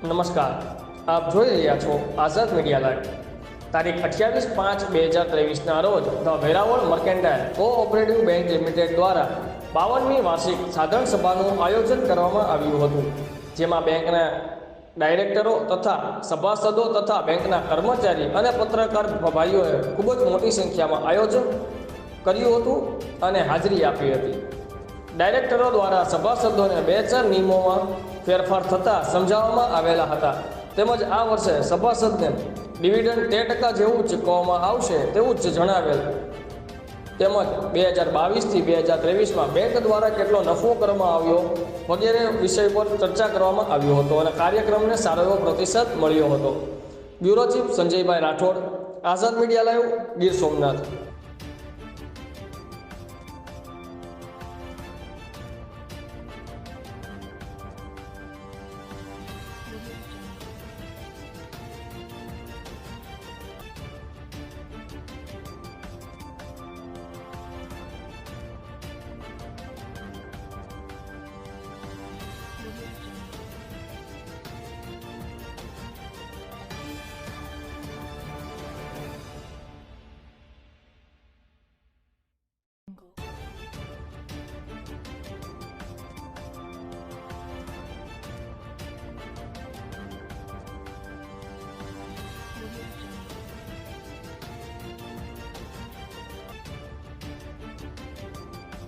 નમસ્કાર, આપ જોઈ રહ્યા છો આઝાદ મીડિયા લાઈવ। તારીખ 28/5/2023ના રોજ the Veraval mercantile cooperative bank limited દ્વારા 52મી વાર્ષિક સાધારણ સભાનું આયોજન કરવામાં આવ્યું હતું, જેમાં બેંકના ડાયરેક્ટરો તથા સભાસદો તથા બેંકના કર્મચારી અને પત્રકાર ભાઈઓએ ખૂબ જ મોટી સંખ્યામાં આયોજન કર્યું હતું અને હાજરી આપી હતી। ડાયરેક્ટરો દ્વારા સભાસદોને 2-4 નિયમોમાં ફેરફાર થતાં સમજાવવામાં આવેલા હતા, તેમજ આ વર્ષે સભાસદને ડિવિડન્ડ 13% જેવું ચૂકવવામાં આવશે તેવું જ જણાવેલ, તેમજ 2022થી 2023માં બેંક દ્વારા કેટલો નફો કરવામાં આવ્યો વગેરે વિષય પર ચર્ચા કરવામાં આવ્યો હતો અને કાર્યક્રમને સારો એવો પ્રતિસાદ મળ્યો હતો। બ્યુરો ચીફ સંજયભાઈ Rathod, Azad media live, Gir Somnath.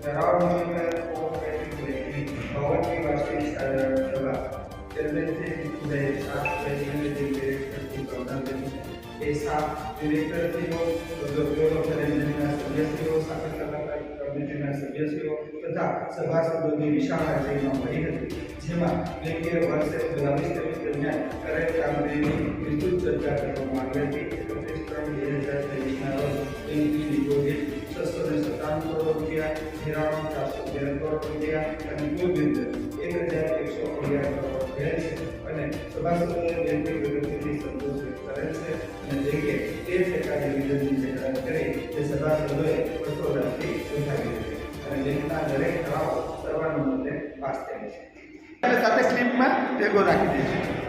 Veraval mercantile cooperative બેંકની 52મી વાર્ષિક સાધારણ સભા ચેરમેનથી જયેશ શાહ, મેનેજિંગ ડિરેક્ટરથી પ્રધાનમંત્રી એ શાહ, ડિરેક્ટરશ્રીઓ, સભ્યોના સદસ્યો, શાખા કમિટીના સદસ્યો તથા સભાસદોની વિશાળ હાજરીમાં મળી હતી, જેમાં બેંકે વર્ષે 22-23 દરમિયાન કરેલ કામગીરીની વિસ્તૃત ચર્ચા કરવામાં આવી હતી। 31/3/2023ના રોજ બેંકની ડિપોઝિટ 697 કરોડ રૂપિયા, ધિરાણ 413 કરોડ રૂપિયા અને કુલ બિલ 1111 કરોડ થયેલ છે અને સભાસદોએ બેંકની પ્રગતિથી સંતોષ વ્યક્ત કરેલ છે અને બેંકે 13% ડિવિડન્ડની જાહેરાત કરી તે સભાસદોએ હર્ષોલ્લાસથી ઉઠાવી હતી અને બેંકના દરેક ઠરાવો સર્વાનુમતે પાસ થયેલ છે। સાથે ક્લિપમાં ભેગો રાખી દઈશું।